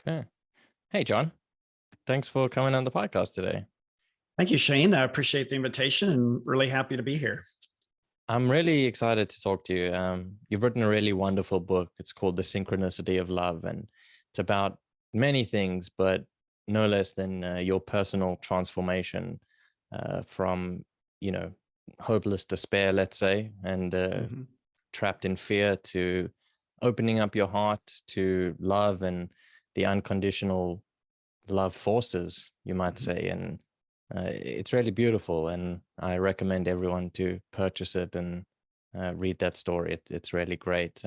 Okay. Hey, John. Thanks for coming on the podcast today. Thank you, Shane. I appreciate the invitation and really happy to be here. I'm really excited to talk to you. You've written a really wonderful book. It's called The Synchronicity of Love, and it's about many things, but no less than your personal transformation from, you know, hopeless despair, let's say, and trapped in fear to opening up your heart to love and the unconditional love forces, you might say. And it's really beautiful, and I recommend everyone to purchase it and read that story. It's really great.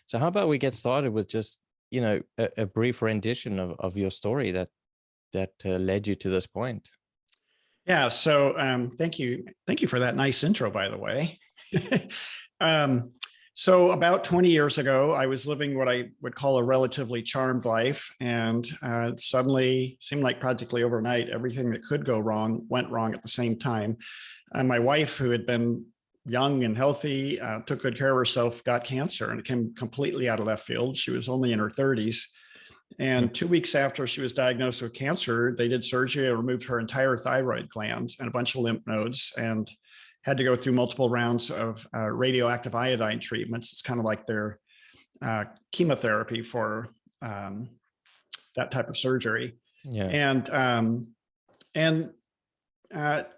So how about we get started with just, you know, a brief rendition of your story that led you to this point. Yeah. So thank you. Thank you for that nice intro, by the way. um, so about 20 years ago, I was living what I would call a relatively charmed life. And it suddenly seemed like practically overnight, everything that could go wrong went wrong at the same time. My wife, who had been young and healthy, took good care of herself, got cancer, and it came completely out of left field. She was only in her 30s. And 2 weeks after she was diagnosed with cancer, they did surgery and removed her entire thyroid gland and a bunch of lymph nodes, and had to go through multiple rounds of radioactive iodine treatments. It's kind of like their chemotherapy for that type of surgery. Yeah. And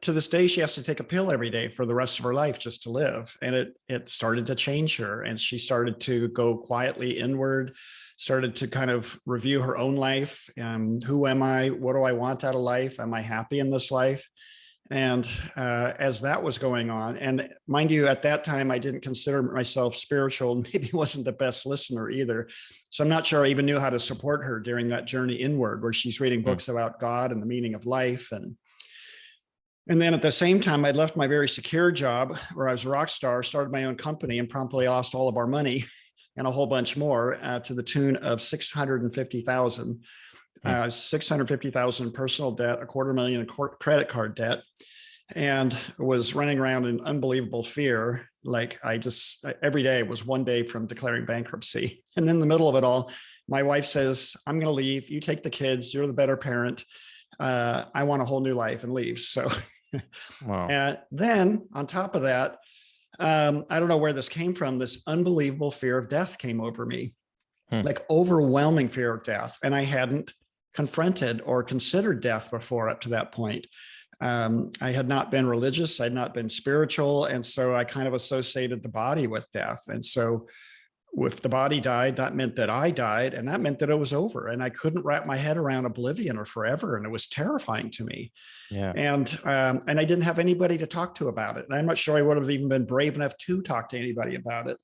to this day, she has to take a pill every day for the rest of her life just to live. And it started to change her, and she started to go quietly inward, started to kind of review her own life. Who am I? What do I want out of life? Am I happy in this life? And as that was going on, and mind you, at that time, I didn't consider myself spiritual, and maybe wasn't the best listener either. So I'm not sure I even knew how to support her during that journey inward, where she's reading books about God and the meaning of life. And then at the same time, I'd left my very secure job where I was a rock star, started my own company, and promptly lost all of our money and a whole bunch more to the tune of 650,000. 650,000 in personal debt, $250,000 in credit card debt, and was running around in unbelievable fear. Like every day was one day from declaring bankruptcy. And then in the middle of it all, my wife says, "I'm going to leave. You take the kids. You're the better parent. I want a whole new life," and leaves. So wow. Then on top of that, I don't know where this came from. This unbelievable fear of death came over me, like overwhelming fear of death. And I hadn't confronted or considered death before up to that point. I had not been religious. I had not been spiritual. And so I kind of associated the body with death. And so if the body died, that meant that I died, and that meant that it was over. And I couldn't wrap my head around oblivion or forever. And it was terrifying to me. Yeah. And I didn't have anybody to talk to about it. And I'm not sure I would have even been brave enough to talk to anybody about it.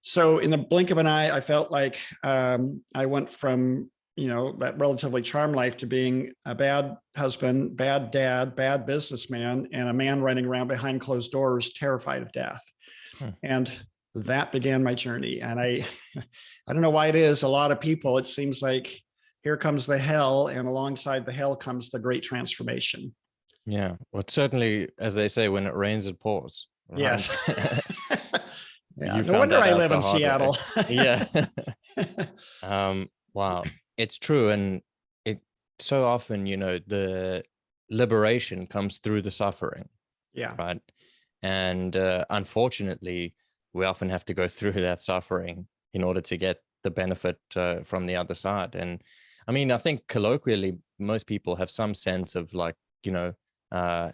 So in the blink of an eye, I felt like I went from, that relatively charmed life to being a bad husband, bad dad, bad businessman, and a man running around behind closed doors, terrified of death. And that began my journey. And I don't know why it is. A lot of people, it seems like here comes the hell, and alongside the hell comes the great transformation. Yeah. Well, certainly, as they say, when it rains, it pours. Right? Yes. Yeah. No wonder I live in Seattle. Yeah. Wow. It's true. And it so often, the liberation comes through the suffering. Yeah. Right. And unfortunately, we often have to go through that suffering in order to get the benefit from the other side. And I mean, I think colloquially, most people have some sense of like, the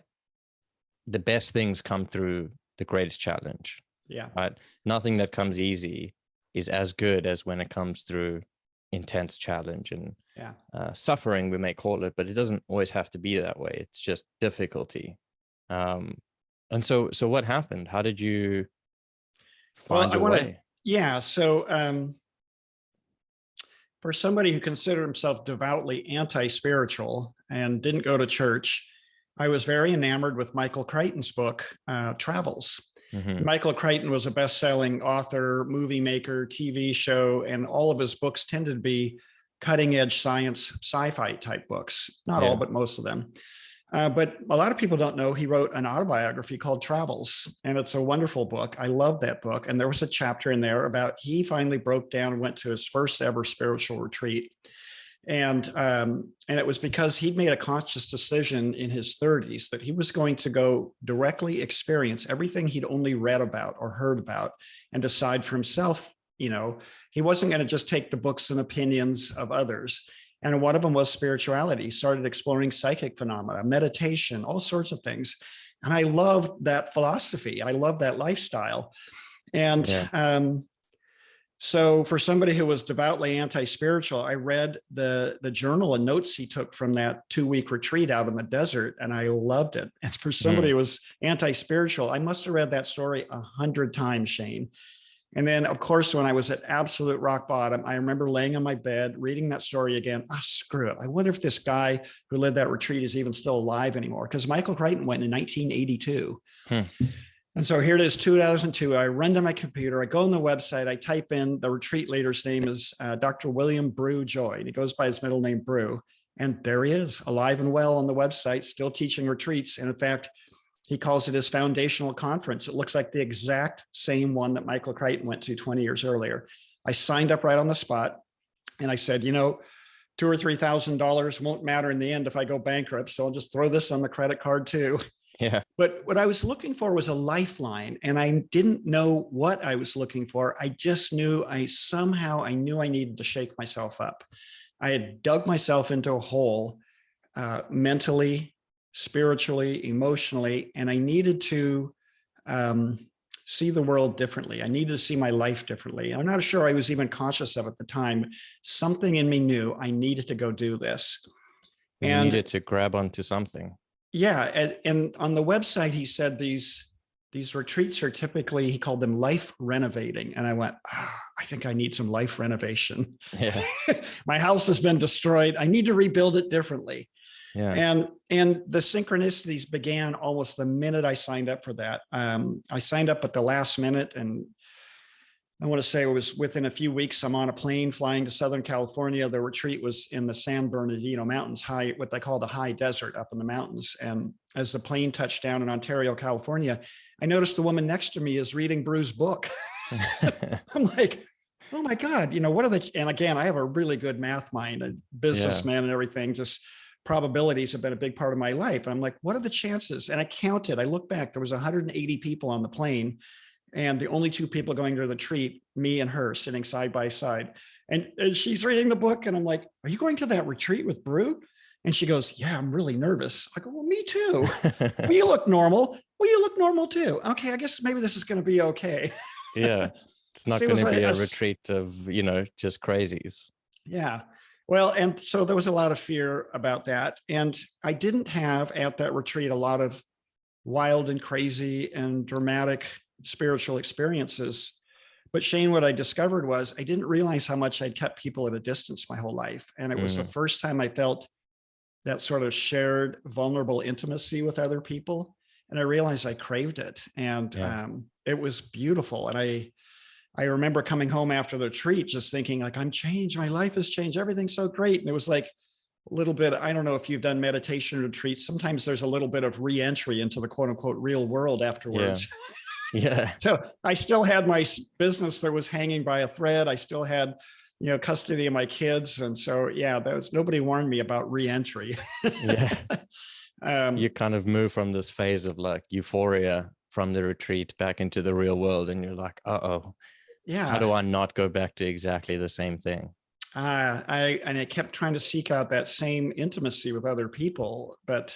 best things come through the greatest challenge. Yeah. Right. Nothing that comes easy is as good as when it comes through intense challenge and suffering, we may call it, but it doesn't always have to be that way. It's just difficulty. And so what happened? How did you find your way? Yeah. So for somebody who considered himself devoutly anti-spiritual and didn't go to church, I was very enamored with Michael Crichton's book, Travels. Michael Crichton was a best-selling author, movie maker, TV show, and all of his books tended to be cutting-edge science, sci-fi type books. Not all, but most of them. But a lot of people don't know he wrote an autobiography called Travels, and it's a wonderful book. I love that book. And there was a chapter in there about he finally broke down and went to his first ever spiritual retreat. And it was because he'd made a conscious decision in his 30s that he was going to go directly experience everything he'd only read about or heard about and decide for himself. He wasn't going to just take the books and opinions of others. And one of them was spirituality. He started exploring psychic phenomena, meditation, all sorts of things. And I loved that philosophy. I loved that lifestyle. And so for somebody who was devoutly anti-spiritual, I read the journal and notes he took from that 2-week retreat out in the desert, and I loved it. And for somebody who was anti-spiritual, I must have read that story 100 times, Shane. And then, of course, when I was at absolute rock bottom, I remember laying on my bed, reading that story again. Screw it. I wonder if this guy who led that retreat is even still alive anymore, because Michael Crichton went in 1982. And so here it is, 2002. I run to my computer. I go on the website. I type in the retreat leader's name is Dr. William Brew Joy. And he goes by his middle name, Brew. And there he is, alive and well on the website, still teaching retreats. And in fact, he calls it his foundational conference. It looks like the exact same one that Michael Crichton went to 20 years earlier. I signed up right on the spot. And I said, $2,000 or $3,000 won't matter in the end if I go bankrupt. So I'll just throw this on the credit card too. Yeah. But what I was looking for was a lifeline, and I didn't know what I was looking for. I just knew I knew I needed to shake myself up. I had dug myself into a hole, mentally, spiritually, emotionally, and I needed to see the world differently. I needed to see my life differently. I'm not sure I was even conscious of it at the time. Something in me knew I needed to go do this. You needed to grab onto something. Yeah, and on the website, he said these retreats are typically, he called them life renovating. And I went, I think I need some life renovation. Yeah. My house has been destroyed. I need to rebuild it differently. Yeah. And the synchronicities began almost the minute I signed up for that. I signed up at the last minute, and I want to say it was within a few weeks, I'm on a plane flying to Southern California. The retreat was in the San Bernardino Mountains, what they call the high desert up in the mountains. And as the plane touched down in Ontario, California, I noticed the woman next to me is reading Brew's book. I'm like, oh my God, what are and again, I have a really good math mind, a businessman and everything, just probabilities have been a big part of my life. And I'm like, what are the chances? And I counted, I looked back, there was 180 people on the plane. And the only 2 people going to the retreat, me and her, sitting side by side. And she's reading the book, and I'm like, are you going to that retreat with Brew? And she goes, yeah, I'm really nervous. I go, well, me too. Well, you look normal. Well, you look normal too. Okay, I guess maybe this is going to be okay. Yeah, it's not going to be a retreat of, just crazies. Yeah. Well, and so there was a lot of fear about that. And I didn't have at that retreat a lot of wild and crazy and dramatic spiritual experiences. But Shane, what I discovered was I didn't realize how much I'd kept people at a distance my whole life. And it was the first time I felt that sort of shared vulnerable intimacy with other people. And I realized I craved it. And it was beautiful. And I remember coming home after the retreat, just thinking like, I'm changed. My life has changed. Everything's so great. And it was like a little bit, I don't know if you've done meditation retreats. Sometimes there's a little bit of re-entry into the quote unquote real world afterwards. Yeah. So I still had my business that was hanging by a thread. I still had, custody of my kids. And so, nobody warned me about re-entry. You kind of move from this phase of like euphoria from the retreat back into the real world. And you're like, how do I not go back to exactly the same thing? I kept trying to seek out that same intimacy with other people, but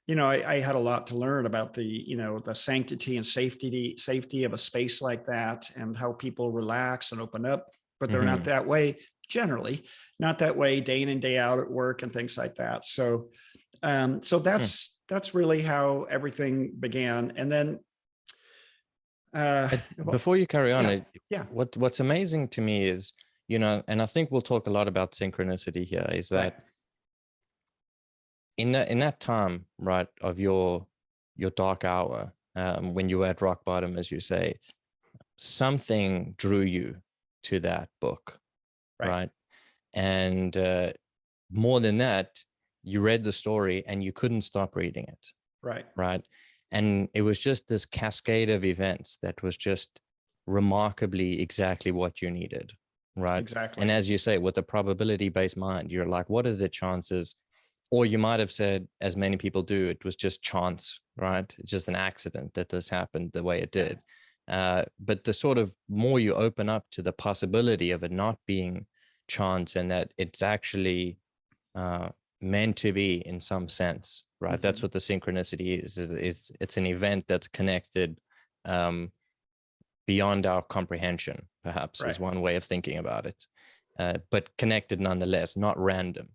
I had a lot to learn about the sanctity and safety of a space like that, and how people relax and open up, but they're not that way generally, not that way day in and day out at work and things like that. So, that's really how everything began. And then, before you carry on, what's amazing to me is, and I think we'll talk a lot about synchronicity here, is that in that time, right, of your dark hour, when you were at rock bottom, as you say, something drew you to that book, right? And more than that, you read the story and you couldn't stop reading it, right? And it was just this cascade of events that was just remarkably exactly what you needed, right? And Exactly. as you say, with a probability-based mind, you're like, what are the chances? Or you might have said, as many people do, it was just chance, right? It's just an accident that this happened the way it Yeah. did. But the sort of more you open up to the possibility of it not being chance and that it's actually uh, meant to be in some sense, right? That's Mhm. what the synchronicity is it's an event that's connected um, beyond our comprehension, perhaps, is Right. one way of thinking about it, but connected nonetheless, not random.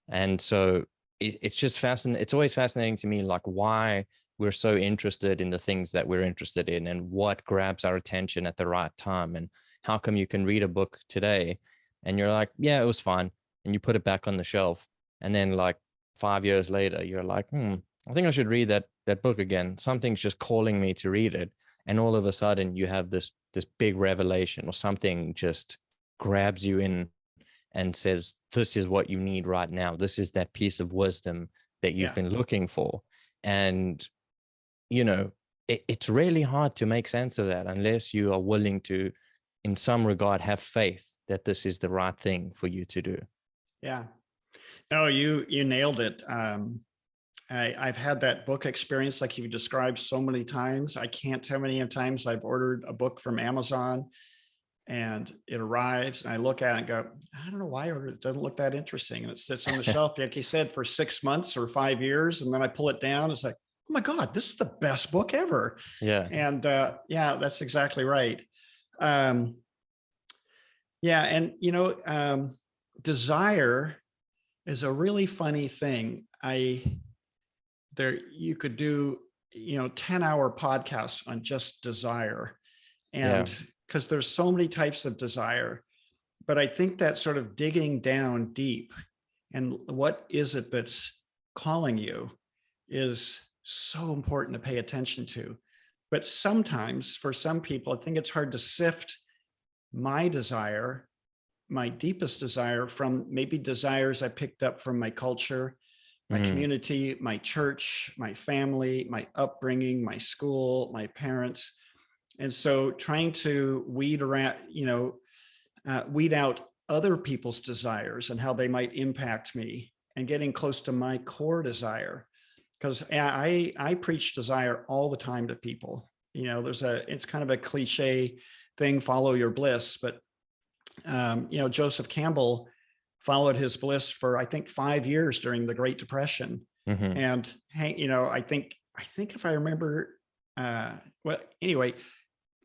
And so it's just fascinating. It's always fascinating to me, like why we're so interested in the things that we're interested in and what grabs our attention at the right time. And how come you can read a book today and you're like, yeah, it was fine. And you put it back on the shelf. And then like 5 years later, you're like, I think I should read that book again. Something's just calling me to read it, and all of a sudden you have this big revelation, or something just grabs you in and says, this is what you need right now, this is that piece of wisdom that you've Yeah. been looking for. And you know, it's really hard to make sense of that unless you are willing to, in some regard, have faith that this is the right thing for you to do. Yeah. No, you nailed it. I've had that book experience like you described so many times. I can't tell how many times I've ordered a book from Amazon and it arrives and I look at it and go, I don't know why I ordered it. It doesn't look that interesting. And it sits on the shelf, like you said, for 6 months or 5 years. And then I pull it down. It's like, oh my God, this is the best book ever. Yeah. And yeah, that's exactly right. Um, yeah. And, desire is a really funny thing. You could do 10-hour podcasts on just desire, Yeah. and because there's so many types of desire. But I think that sort of digging down deep and what is it that's calling you is so important to pay attention to. But sometimes for some people, I think it's hard to sift my desire, my deepest desire, from maybe desires I picked up from my culture, my Mm. community, my church, my family, my upbringing, my school, my parents. And so trying to weed out other people's desires and how they might impact me, and getting close to my core desire. Because I preach desire all the time to people. It's kind of a cliche thing, follow your bliss. But Joseph Campbell followed his bliss for, I think, 5 years during the Great Depression. Hmm. And I think if I remember, well, anyway,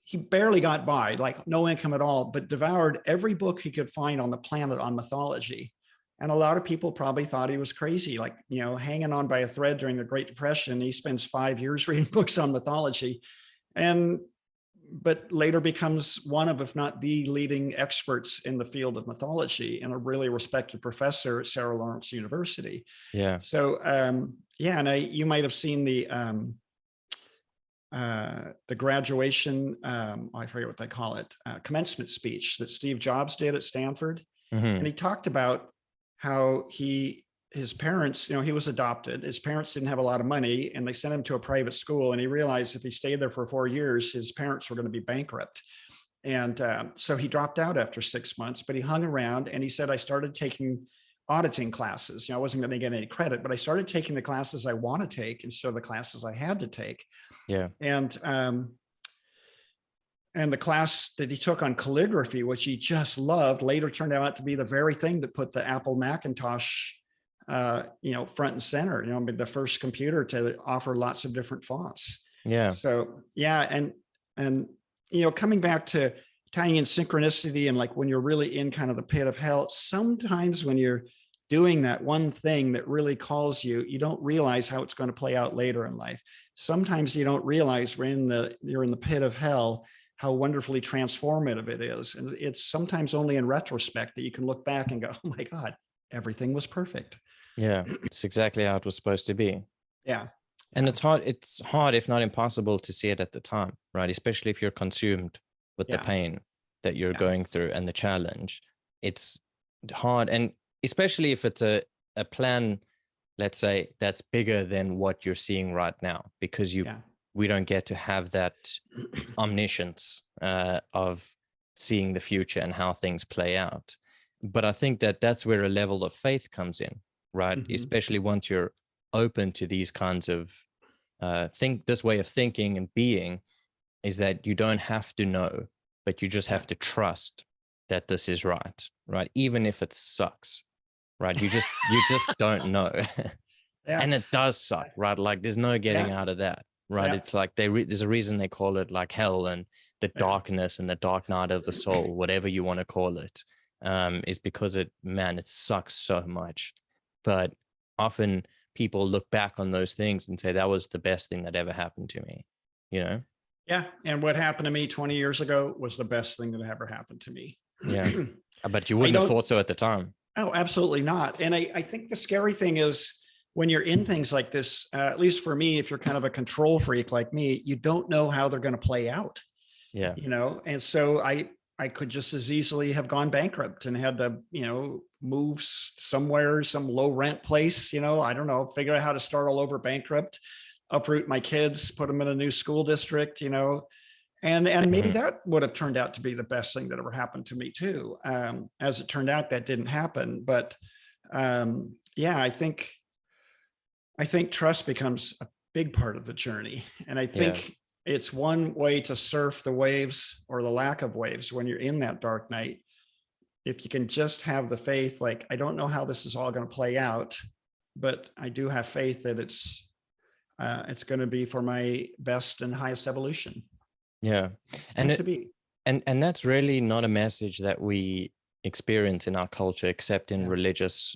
he barely got by, like no income at all, but devoured every book he could find on the planet on mythology. And a lot of people probably thought he was crazy, like, hanging on by a thread during the Great Depression. He spends 5 years reading books on mythology, and but later becomes one of, if not the leading experts in the field of mythology, and a really respected professor at Sarah Lawrence University. Yeah. So yeah, and you might have seen the graduation, I forget what they call it, commencement speech that Steve Jobs did at Stanford. And Hmm. he talked about how his parents, he was adopted. His parents didn't have a lot of money and they sent him to a private school. And he realized if he stayed there for 4 years, his parents were going to be bankrupt. And so he dropped out after 6 months, but he hung around and he said, I started taking auditing classes. I wasn't going to get any credit, but I started taking the classes I want to take instead of the classes I had to take. Yeah. And the class that he took on calligraphy, which he just loved, later turned out to be the very thing that put the Apple Macintosh, front and center. The first computer to offer lots of different fonts. Yeah. So yeah, and coming back to tying in synchronicity, and like when you're really in kind of the pit of hell, sometimes when you're doing that one thing that really calls you, you don't realize how it's going to play out later in life. Sometimes you don't realize you're in the pit of hell, how wonderfully transformative it is. And it's sometimes only in retrospect that you can look back and go, oh my God, everything was perfect. Yeah. It's exactly how it was supposed to be. Yeah. And Yeah. it's hard, if not impossible, to see it at the time, right? Especially if you're consumed with the Yeah. pain that you're Yeah. going through and the challenge. It's hard. And especially if it's a plan, let's say, that's bigger than what you're seeing right now, because Yeah. we don't get to have that omniscience of seeing the future and how things play out. But I think that that's where a level of faith comes in, right? Especially once you're open to these kinds of this way of thinking and being, is that you don't have to know, but you just have to trust that this is right? Even if it sucks, right? You just don't know. And it does suck, right? Like there's no getting out of that, right? It's like there's a reason they call it like hell and the darkness and the dark night of the soul, whatever you want to call it, is because it sucks so much. But often people look back on those things and say that was the best thing that ever happened to me, you know? Yeah. And what happened to me 20 years ago was the best thing that ever happened to me. Yeah. But you wouldn't have thought so at the time. Oh, absolutely not. And I think the scary thing is when you're in things like this, at least for me, if you're kind of a control freak like me, you don't know how they're going to play out. Yeah. You know, and so I could just as easily have gone bankrupt and had to, you know, move somewhere, some low rent place, you know, I don't know, figure out how to start all over bankrupt, uproot my kids, put them in a new school district, you know, and maybe that would have turned out to be the best thing that ever happened to me too. As it turned out, that didn't happen. But yeah, I think trust becomes a big part of the journey. And I think it's one way to surf the waves or the lack of waves when you're in that dark night. If you can just have the faith, like, I don't know how this is all going to play out, but I do have faith that it's going to be for my best and highest evolution. Yeah. And that's really not a message that we experience in our culture, except in religious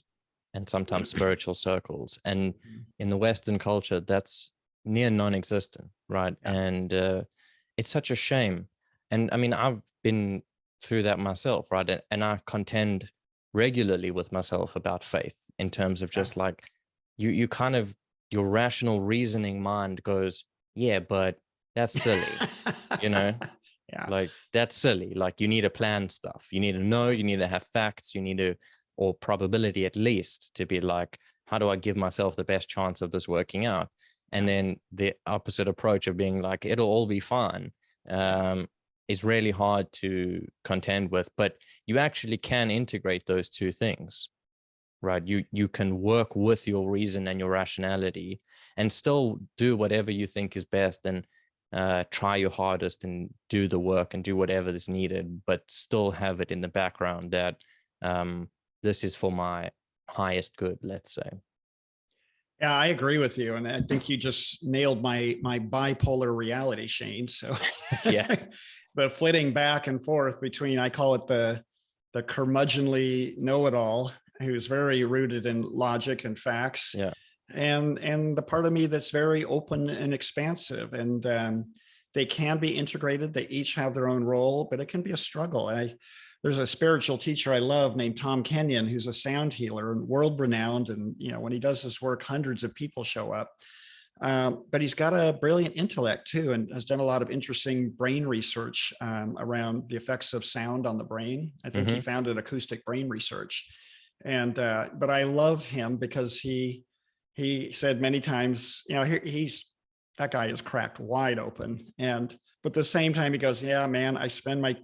and sometimes spiritual circles. And in the Western culture, that's near non-existent, right? And it's such a shame. And I mean, I've been through that myself, right? And I contend regularly with myself about faith in terms of just like you kind of, your rational reasoning mind goes, yeah, but that's silly, you know? Like that's silly. Like you need to plan stuff. You need to know, you need to have facts, you need to, or probability at least, to be like, how do I give myself the best chance of this working out? And then the opposite approach of being like, it'll all be fine, is really hard to contend with. But you actually can integrate those two things, right? You can work with your reason and your rationality and still do whatever you think is best, and try your hardest and do the work and do whatever is needed, but still have it in the background that this is for my highest good, let's say. Yeah, I agree with you. And I think you just nailed my bipolar reality, Shane. So yeah, the flitting back and forth between, I call it the curmudgeonly know-it-all, who's very rooted in logic and facts. Yeah. And the part of me that's very open and expansive, and they can be integrated. They each have their own role, but it can be a struggle. There's a spiritual teacher I love named Tom Kenyon, who's a sound healer and world renowned. And, you know, when he does this work, hundreds of people show up. But he's got a brilliant intellect too, and has done a lot of interesting brain research around the effects of sound on the brain. I think he founded acoustic brain research. And, but I love him because he said many times, you know, that guy is cracked wide open. But at the same time, he goes, yeah, man, I spend my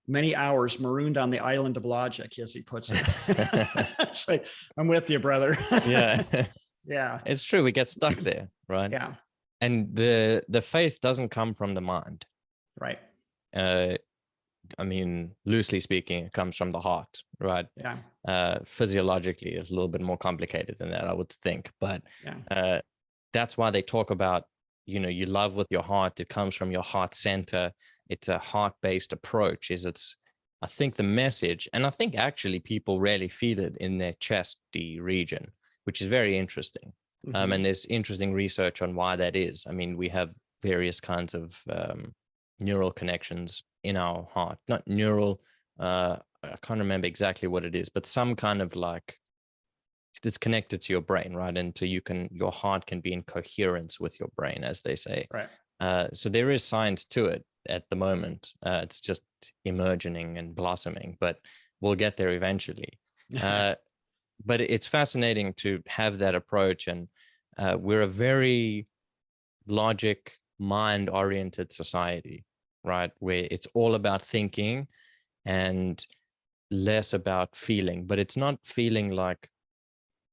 many hours marooned on the island of logic, as he puts it. It's like, I'm with you, brother. Yeah. Yeah. It's true. We get stuck there, right? Yeah. And the faith doesn't come from the mind. Right. I mean, loosely speaking, it comes from the heart, right? Yeah. Physiologically, it's a little bit more complicated than that, I would think. But that's why they talk about, you know, you love with your heart. It comes from your heart center. It's a heart-based approach. I think the message, and I think actually people rarely feel it in their chesty region, which is very interesting. And there's interesting research on why that is. I mean, we have various kinds of neural connections in our heart, not neural, I can't remember exactly what it is, but some kind of like, it's connected to your brain, right? And so your heart can be in coherence with your brain, as they say. Right. So there is science to it at the moment. It's just emerging and blossoming, but we'll get there eventually. But it's fascinating to have that approach. And we're a very logic, mind-oriented society, right? Where it's all about thinking. and less about feeling. But it's not feeling like,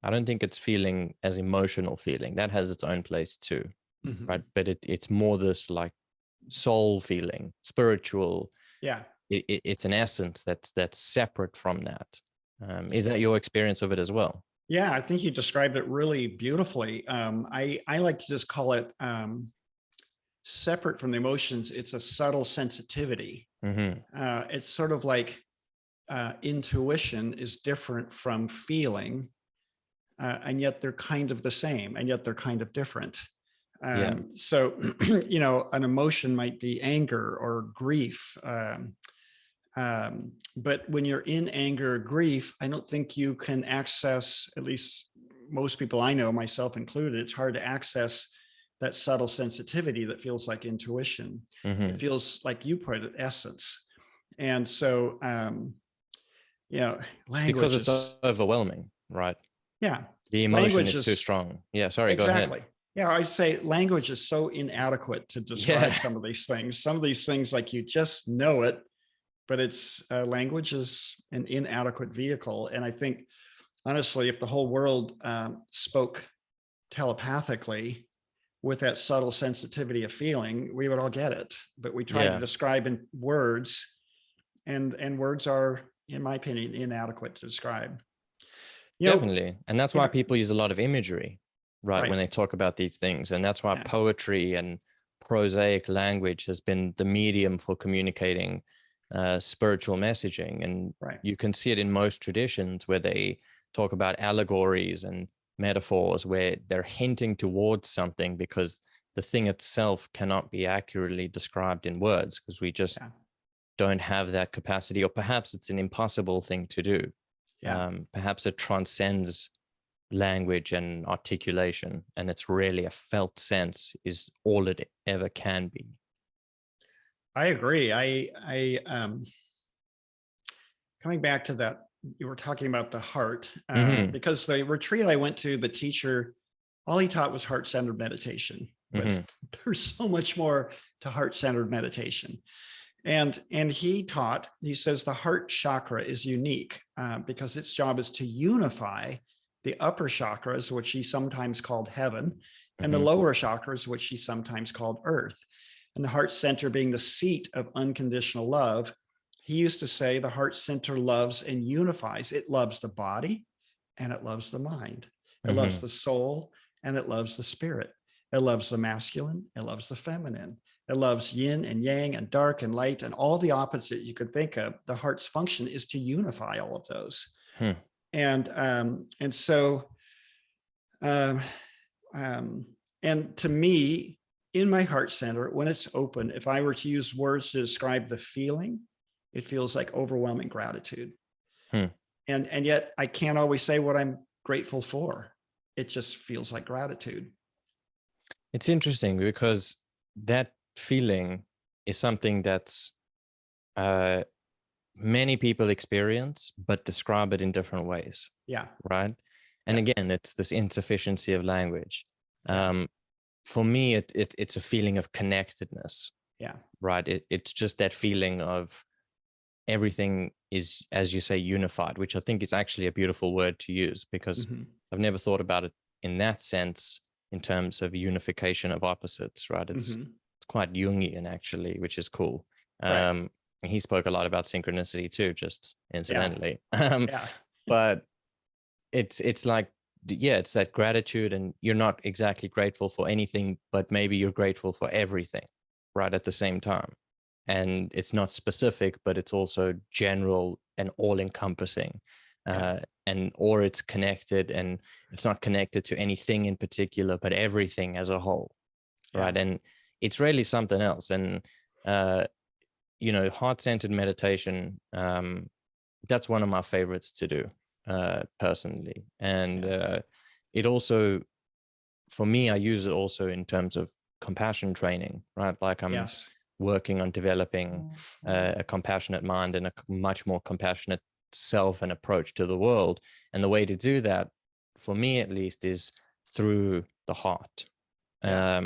I don't think it's feeling as emotional feeling. That has its own place too, right? But it's more this like soul feeling, spiritual. Yeah. It's an essence that's separate from that. Is that your experience of it as well? Yeah, I think you described it really beautifully. I like to just call it separate from the emotions. It's a subtle sensitivity. It's sort of like intuition is different from feeling, and yet they're kind of the same, and yet they're kind of different. Yeah. So, an emotion might be anger or grief. But when you're in anger or grief, I don't think you can access, at least most people I know, myself included, it's hard to access that subtle sensitivity that feels like intuition. It feels like, you put it, essence. And so, language Because it's is, overwhelming, right? yeah, The emotion language is too is, strong. Yeah, sorry, go ahead. exactly. Yeah, I say language is so inadequate to describe Yeah. some of these things. Some of these things, like, you just know it, but it's language is an inadequate vehicle. And I think, honestly, if the whole world spoke telepathically with that subtle sensitivity of feeling, we would all get it. But we try to Yeah, describe in words, and words are, in my opinion, inadequate to describe. You know, definitely. And that's you why know, people use a lot of imagery, right, when right? they talk about these things. And that's why Yeah, poetry and prosaic language has been the medium for communicating spiritual messaging. And right. you can see it in most traditions where they talk about allegories and metaphors, where they're hinting towards something because the thing itself cannot be accurately described in words, because we just Yeah, don't have that capacity, or perhaps it's an impossible thing to do. yeah. Perhaps it transcends language and articulation, and it's really a felt sense is all it ever can be. I agree. Coming back to that, you were talking about the heart, Mm-hmm. because the retreat I went to, the teacher, all he taught was heart-centered meditation, but Mm-hmm. there's so much more to heart-centered meditation. And he says the heart chakra is unique because its job is to unify the upper chakras, which he sometimes called heaven, and the Mm-hmm. lower chakras, which he sometimes called earth. And the heart center being the seat of unconditional love. He used to say the heart center loves and unifies. It loves the body and it loves the mind. It loves Mm-hmm. the soul and it loves the spirit. It loves the masculine. It loves the feminine. It loves yin and yang and dark and light and all the opposite you could think of. The heart's function is to unify all of those. Hmm. And so, um, um, and to me, in my heart center, when it's open, if I were to use words to describe the feeling, it feels like overwhelming gratitude. Hmm. And yet I can't always say what I'm grateful for. It just feels like gratitude. It's interesting because that feeling is something that's uh, many people experience, but describe it in different ways, Yeah. right? And Yeah. again, it's this insufficiency of language. Yeah. For me, it's a feeling of connectedness, Yeah. right? It's just that feeling of everything is, as you say, unified, which I think is actually a beautiful word to use, because Mm-hmm. I've never thought about it in that sense, in terms of unification of opposites, right? It's Mm-hmm. quite Jungian actually, which is cool. Right. He spoke a lot about synchronicity too, just Yeah. incidentally. Yeah. But it's like, yeah, it's that gratitude, and you're not exactly grateful for anything, but maybe you're grateful for everything, right, at the same time. And it's not specific, but it's also general and all encompassing. Yeah. And or it's connected, and it's not connected to anything in particular, but everything as a whole, Yeah. right? And it's really something else. And uh heart-centered meditation, that's one of my favorites to do personally. And Yeah. it also, for me, I use it also in terms of compassion training, right? Like I'm Yes. working on developing a compassionate mind and a much more compassionate self and approach to the world. And the way to do that, for me at least, is through the heart. Yeah.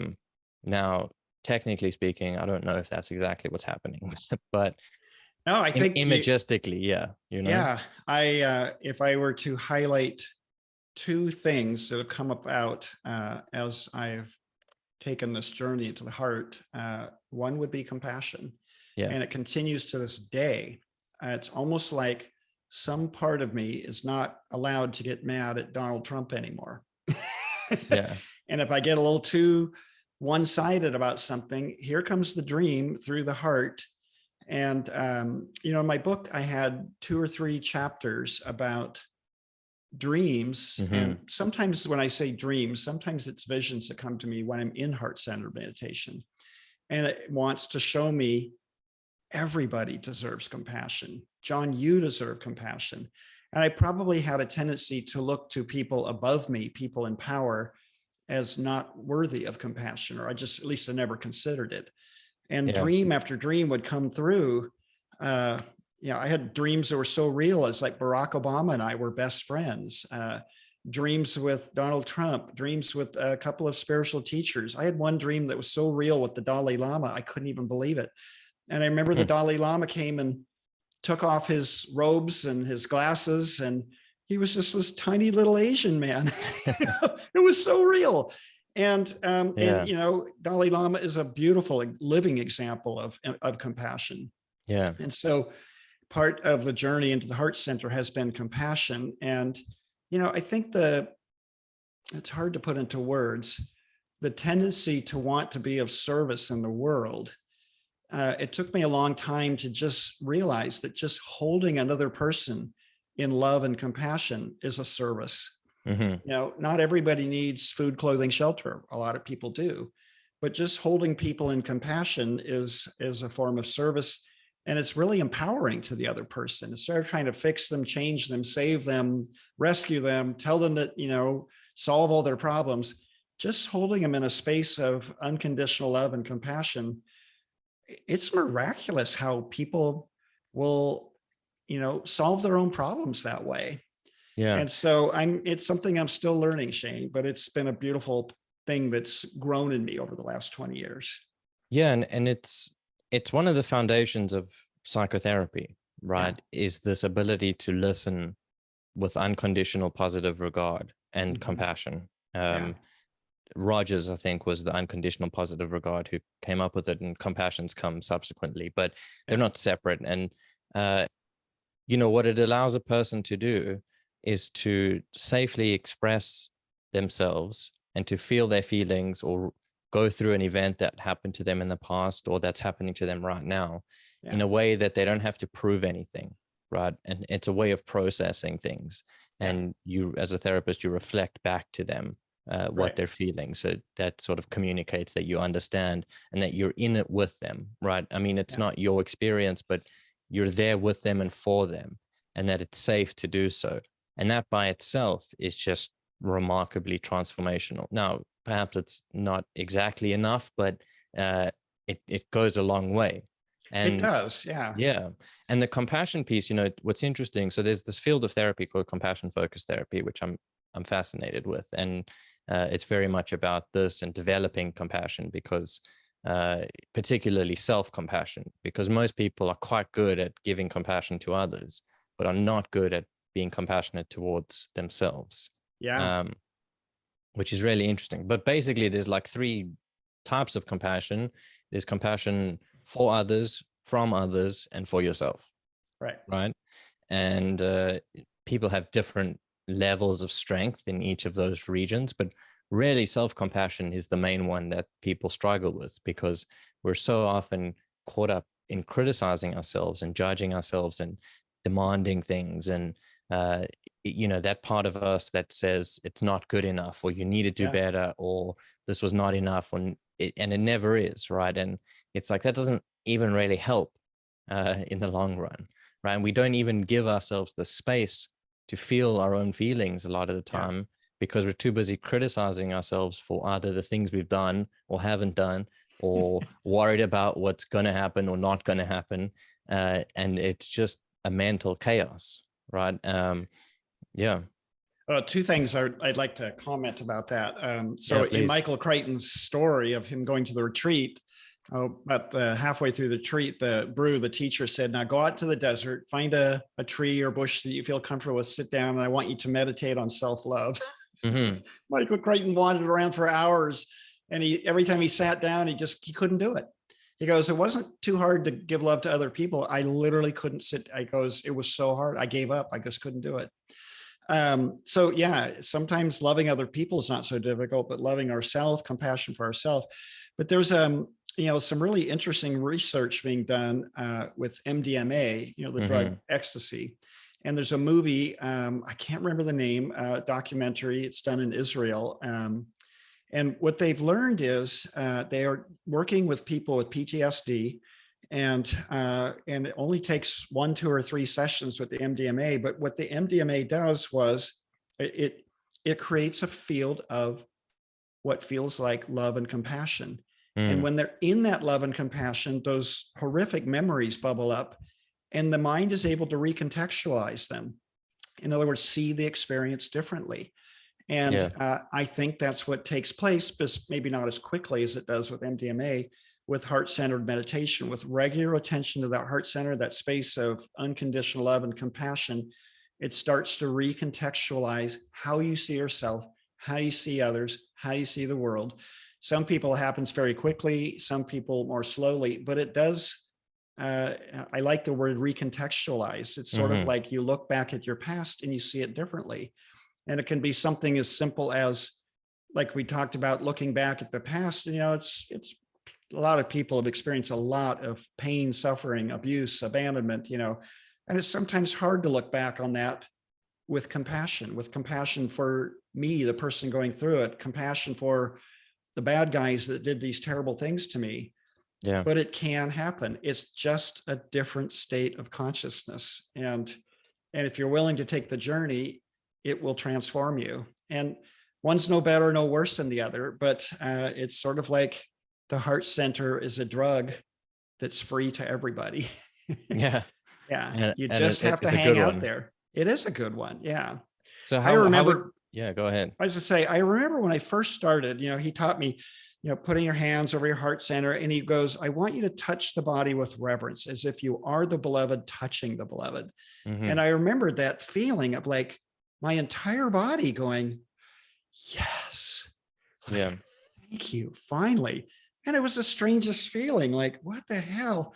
Now, technically speaking, I don't know if that's exactly what's happening, but No, I think imagistically, yeah, you know? yeah, if I were to highlight two things that have come about as I've taken this journey into the heart, one would be compassion. Yeah. And it continues to this day. It's almost like some part of me is not allowed to get mad at Donald Trump anymore. Yeah. And if I get a little too one-sided about something, here comes the dream through the heart. And, in my book, I had 2 or 3 chapters about dreams. Mm-hmm. And sometimes when I say dreams, sometimes it's visions that come to me when I'm in heart-centered meditation. And it wants to show me everybody deserves compassion. John, you deserve compassion. And I probably had a tendency to look to people above me, people in power, as not worthy of compassion, or at least I never considered it. And Yeah. dream after dream would come through. I had dreams that were so real. It's like Barack Obama and I were best friends. Dreams with Donald Trump, dreams with a couple of spiritual teachers. I had one dream that was so real with the Dalai Lama, I couldn't even believe it. And I remember the Dalai Lama came and took off his robes and his glasses, and he was just this tiny little Asian man. It was so real. And Dalai Lama is a beautiful living example of compassion. Yeah. And so part of the journey into the heart center has been compassion. And, I think it's hard to put into words, the tendency to want to be of service in the world. It took me a long time to just realize that just holding another person in love and compassion is a service. Mm-hmm. Not everybody needs food, clothing, shelter. A lot of people do, but just holding people in compassion is a form of service. And it's really empowering to the other person. Instead of trying to fix them, change them, save them, rescue them, tell them that, solve all their problems, just holding them in a space of unconditional love and compassion. It's miraculous how people will, solve their own problems that way. Yeah. And so it's something I'm still learning, Shane, but it's been a beautiful thing that's grown in me over the last 20 years. Yeah. And it's one of the foundations of psychotherapy, right? Yeah. Is this ability to listen with unconditional positive regard and compassion. Rogers, I think, was the unconditional positive regard who came up with it, and compassion's come subsequently, but they're not separate. And, what it allows a person to do is to safely express themselves and to feel their feelings or go through an event that happened to them in the past or that's happening to them right now in a way that they don't have to prove anything, right? And it's a way of processing things. And you, as a therapist, you reflect back to them what they're feeling. So that sort of communicates that you understand and that you're in it with them, right? I mean, it's not your experience, but you're there with them and for them, and that it's safe to do so. And that by itself is just remarkably transformational. Now, perhaps it's not exactly enough, but it goes a long way. And it does, yeah. Yeah. And the compassion piece, what's interesting, so there's this field of therapy called compassion focused therapy, which I'm fascinated with. And it's very much about this and developing compassion, because particularly self-compassion, because most people are quite good at giving compassion to others, but are not good at being compassionate towards themselves. Yeah. Which is really interesting. But basically, there's like 3 types of compassion. There's compassion for others, from others, and for yourself. Right. And people have different levels of strength in each of those regions, but really self-compassion is the main one that people struggle with, because we're so often caught up in criticizing ourselves and judging ourselves and demanding things. And that part of us that says it's not good enough, or you need to do better, or this was not enough, and it never is, right? And it's like that doesn't even really help in the long run, right? And we don't even give ourselves the space to feel our own feelings a lot of the time, because we're too busy criticizing ourselves for either the things we've done or haven't done, or worried about what's going to happen or not going to happen. And it's just a mental chaos, right? Two things I'd like to comment about that. In Michael Crichton's story of him going to the retreat, Oh, but halfway through the teacher said, now go out to the desert, find a tree or bush that you feel comfortable with, sit down, and I want you to meditate on self-love. Mm-hmm. Michael Crichton wandered around for hours, and every time he sat down, he couldn't do it. He goes, it wasn't too hard to give love to other people. I literally couldn't sit. I goes, it was so hard. I gave up. I just couldn't do it. So yeah, sometimes loving other people is not so difficult, but loving ourselves, compassion for ourselves. But there's some really interesting research being done with MDMA, the drug ecstasy. And there's a movie, I can't remember the name, documentary. It's done in Israel. And what they've learned is they are working with people with PTSD, and it only takes 1, 2, or 3 sessions with the MDMA. But what the MDMA does was it creates a field of what feels like love and compassion. And when they're in that love and compassion, those horrific memories bubble up, and the mind is able to recontextualize them. In other words, see the experience differently. And I think that's what takes place, but maybe not as quickly as it does with MDMA, with heart-centered meditation, with regular attention to that heart center, that space of unconditional love and compassion. It starts to recontextualize how you see yourself, how you see others, how you see the world. Some people it happens very quickly, some people more slowly, but it does. I like the word recontextualize. It's sort of like you look back at your past and you see it differently. And it can be something as simple as, like we talked about, looking back at the past. It's a lot of people have experienced a lot of pain, suffering, abuse, abandonment, and it's sometimes hard to look back on that with compassion for me, the person going through it, compassion for the bad guys that did these terrible things to me. Yeah. But it can happen. It's just a different state of consciousness. And if you're willing to take the journey, it will transform you. And one's no better, no worse than the other, but it's sort of like the heart center is a drug that's free to everybody. Yeah. Yeah. You just have to hang out there. It is a good one. Yeah. So I remember. Yeah, go ahead. I was to say, I remember when I first started, he taught me, putting your hands over your heart center. And he goes, I want you to touch the body with reverence, as if you are the beloved touching the beloved. And I remember that feeling of like my entire body going, yes. Yeah. Thank you. Finally. And it was the strangest feeling, like, what the hell?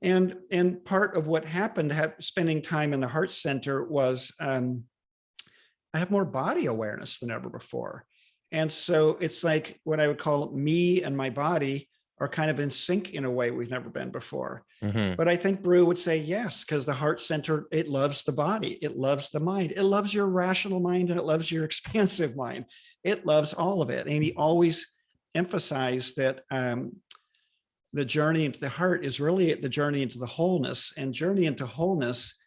And part of what happened, spending time in the heart center, was I have more body awareness than ever before. And so it's like what I would call me and my body are kind of in sync in a way we've never been before. But I think Brew would say yes, because the heart center, it loves the body, it loves the mind, it loves your rational mind, and it loves your expansive mind. It loves all of it. And he always emphasized that the journey into the heart is really the journey into the wholeness, and journey into wholeness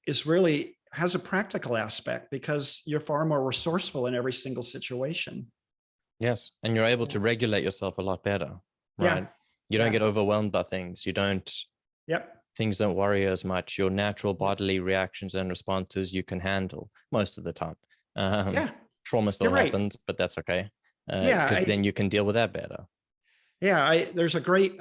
is really has a practical aspect, because you're far more resourceful in every single situation. Yes. And you're able to regulate yourself a lot better, right? You don't get overwhelmed by things. You don't, things don't worry you as much. Your natural bodily reactions and responses you can handle most of the time. Trauma still happens, but that's okay. Because then you can deal with that better. There's a great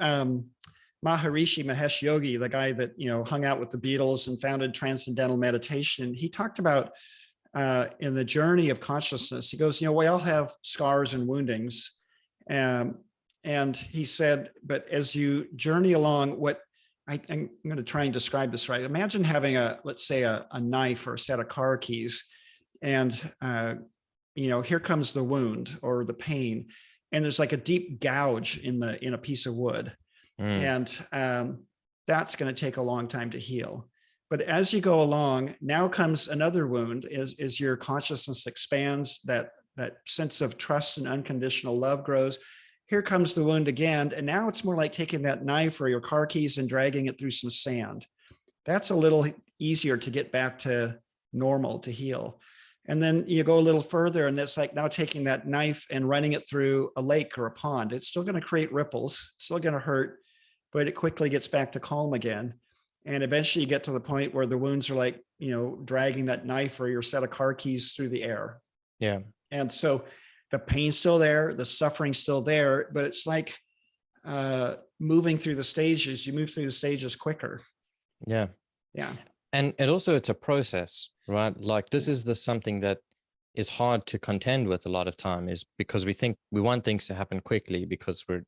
Maharishi Mahesh Yogi, the guy that hung out with the Beatles and founded Transcendental Meditation. He talked about in the journey of consciousness. He goes, we all have scars and woundings, and he said, but as you journey along, I'm going to try and describe this right. Imagine having let's say a knife or a set of car keys, and here comes the wound or the pain, and there's like a deep gouge in a piece of wood. And that's going to take a long time to heal. But as you go along, now comes another wound as your consciousness expands, that sense of trust and unconditional love grows. Here comes the wound again. And now it's more like taking that knife or your car keys and dragging it through some sand. That's a little easier to get back to normal, to heal. And then you go a little further, and it's like now taking that knife and running it through a lake or a pond. It's still going to create ripples, it's still going to hurt, but it quickly gets back to calm again. And eventually you get to the point where the wounds are like, dragging that knife or your set of car keys through the air. Yeah. And so the pain's still there, the suffering's still there, but it's like moving through the stages, you move through the stages quicker. Yeah. Yeah. And it's a process, right? Like this is something that is hard to contend with a lot of time, is because we think we want things to happen quickly because we're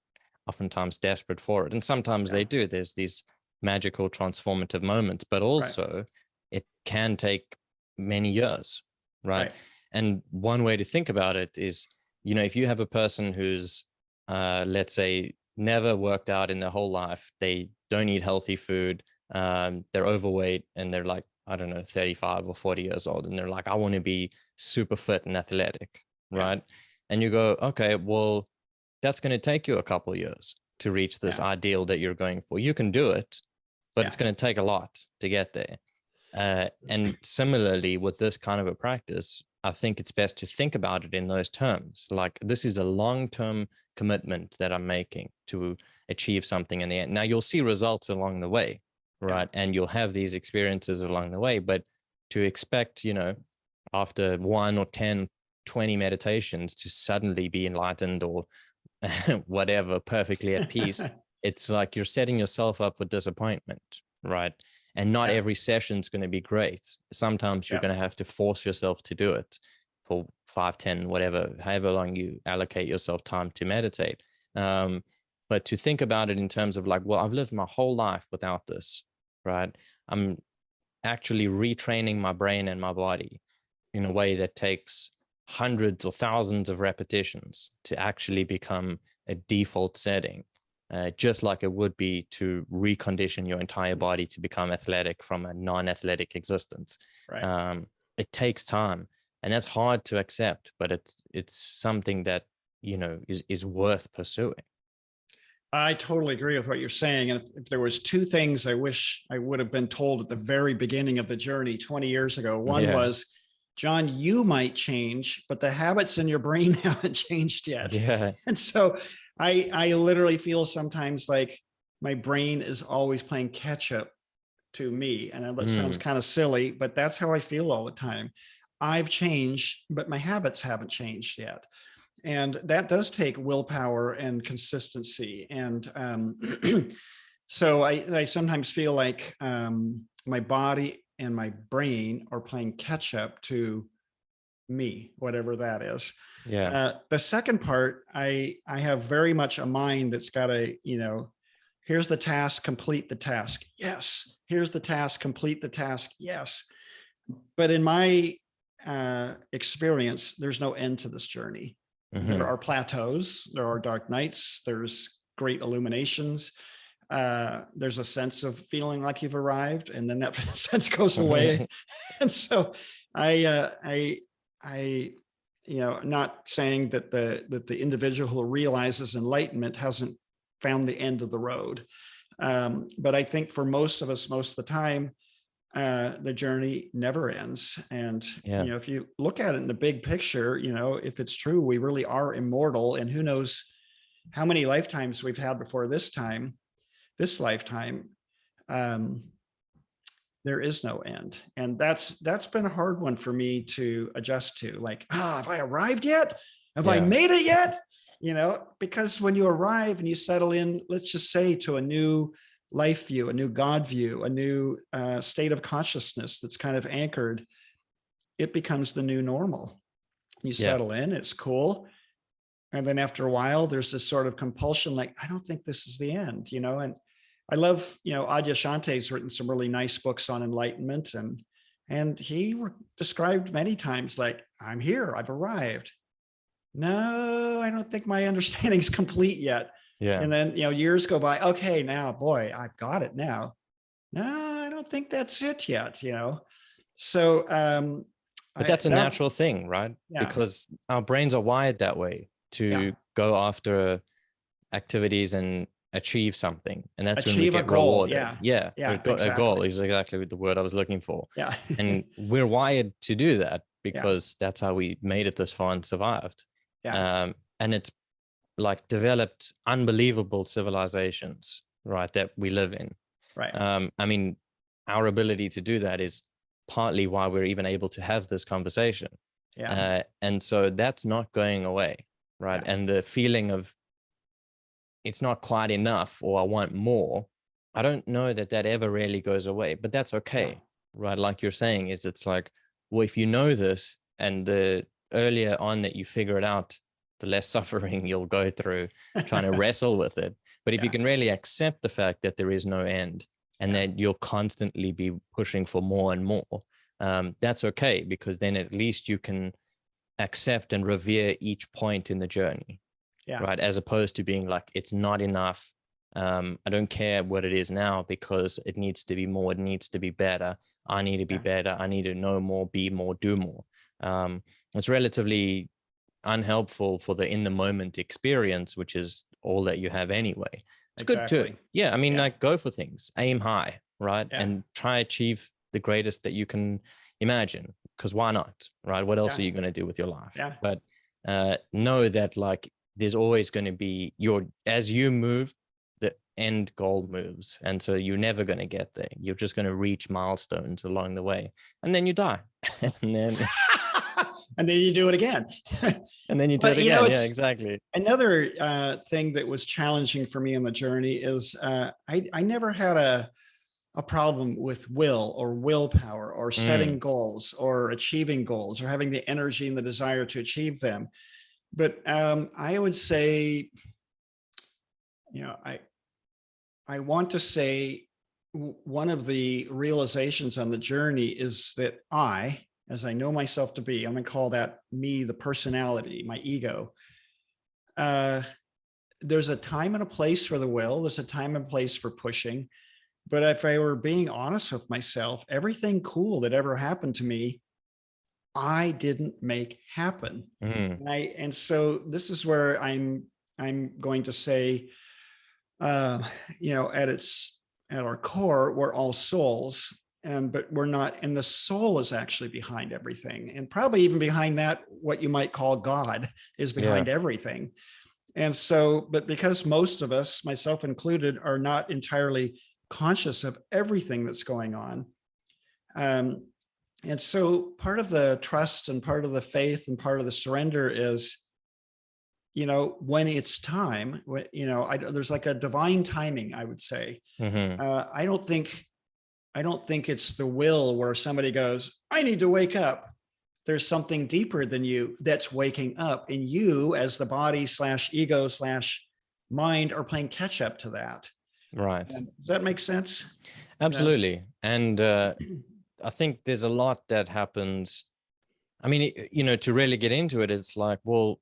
oftentimes desperate for it. And sometimes they do. There's these magical transformative moments, but also it can take many years, right? And one way to think about it is, you know, if you have a person who's, let's say, never worked out in their whole life, they don't eat healthy food, they're overweight, and they're like, I don't know, 35 or 40 years old, and they're like, I want to be super fit and athletic, right? And you go, okay, well, that's going to take you a couple of years to reach this ideal that you're going for. You can do it, but it's going to take a lot to get there. And similarly with this kind of a practice, I think it's best to think about it in those terms. Like, this is a long-term commitment that I'm making to achieve something in the end. Now, you'll see results along the way, right? And you'll have these experiences along the way, but to expect, you know, after 1 or 10, 20 meditations to suddenly be enlightened or whatever, perfectly at peace, it's like you're setting yourself up for disappointment, right? And not every session is going to be great. Sometimes you're going to have to force yourself to do it for 5, 10, whatever, however long you allocate yourself time to meditate. But to think about it in terms of like, well, I've lived my whole life without this, right? I'm actually retraining my brain and my body in a way that takes hundreds or thousands of repetitions to actually become a default setting. Just like it would be to recondition your entire body to become athletic from a non-athletic existence. It takes time, and that's hard to accept, but it's something that, you know, is worth pursuing. I totally agree with what you're saying. And if there was 2 things I wish I would have been told at the very beginning of the journey 20 years ago, one was, John, you might change, but the habits in your brain haven't changed yet. And so I literally feel sometimes like my brain is always playing catch up to me. And that sounds kind of silly, but that's how I feel all the time. I've changed, but my habits haven't changed yet. And that does take willpower and consistency. And so I sometimes feel like my body and my brain are playing catch up to me, whatever that is. The second part, I have very much a mind that's got a, you know, here's the task, complete the task. Yes. Here's the task, complete the task. Yes. But in my experience, there's no end to this journey. There are plateaus, there are dark nights, there's great illuminations. There's a sense of feeling like you've arrived, and then that sense goes away. And so I, you know, not saying that the individual who realizes enlightenment hasn't found the end of the road. But I think for most of us, most of the time, the journey never ends. And, you know, if you look at it in the big picture, you know, if it's true, we really are immortal, and who knows how many lifetimes we've had before this lifetime, there is no end. And that's been a hard one for me to adjust to. Like, have I arrived yet? Have I made it yet? You know, because when you arrive and you settle in, let's just say, to a new life view, a new God view, a new state of consciousness that's kind of anchored, it becomes the new normal. You settle in, it's cool. And then after a while, there's this sort of compulsion, like, I don't think this is the end, you know? And I love, you know, Adyashante's written some really nice books on enlightenment. And he described many times, like, I'm here, I've arrived. No, I don't think my understanding's complete yet. And then, you know, years go by. Okay, now, boy, I've got it now. No, I don't think that's it yet, you know? So, but that's a natural thing, right? Because our brains are wired that way, to go after activities and achieve something. And that's when we get rewarded. A goal is exactly the word I was looking for. And we're wired to do that because that's how we made it this far and survived. And it's like developed unbelievable civilizations, right, that we live in. I mean, our ability to do that is partly why we're even able to have this conversation. And so that's not going away, right? And the feeling of it's not quite enough, or I want more, I don't know that that ever really goes away, but that's Yeah. okay, right? Like you're saying, is it's like, well, if you know this, and the earlier on that you figure it out, the less suffering you'll go through trying to wrestle with it. But if you Yeah. can really accept the fact that there is no end, and Yeah. that you'll constantly be pushing for more and more, that's okay, because then at least you can accept and revere each point in the journey, Yeah. right? As opposed to being like, it's not enough. I don't care what it is now, because it needs to be more. It needs to be better. I need to be Yeah. better. I need to know more, be more, do more. It's relatively unhelpful for the in the moment experience, which is all that you have anyway. It's good to, Exactly. yeah, I mean, Yeah. like, go for things, aim high, right? Yeah. And try achieve the greatest that you can imagine, because why not, right? What else Yeah. are you going to do with your life? Yeah. But know that, like, there's always going to be as you move, the end goal moves. And so you're never going to get there. You're just going to reach milestones along the way, and then you die. and then And then you do it again. and then you do it But again. Yeah, it's exactly. another thing that was challenging for me on the journey is I never had a problem with will or willpower or Mm, setting goals or achieving goals or having the energy and the desire to achieve them. But I would say, I want to say one of the realizations on the journey is that as I know myself to be, I'm going to call that me, the personality, my ego. Uh, there's a time and a place for the will. There's a time and place for pushing. But if I were being honest with myself, everything cool that ever happened to me, I didn't make happen. mm, And so this is where I'm going to say, uh, at our core, we're all souls, but we're not, and the soul is actually behind everything. And probably even behind that, what you might call God is yeah. behind everything. And so, but because most of us, myself included, are not entirely conscious of everything that's going on. Um, and so part of the trust and part of the faith and part of the surrender is, when it's time, there's like a divine timing, I would say. Hmm. I don't think it's the will where somebody goes, I need to wake up. There's something deeper than you that's waking up, and you as the body slash ego slash mind are playing catch up to that. Right. Does that make sense? Yeah. Absolutely. And I think there's a lot that happens. I mean, to really get into it, it's like, well,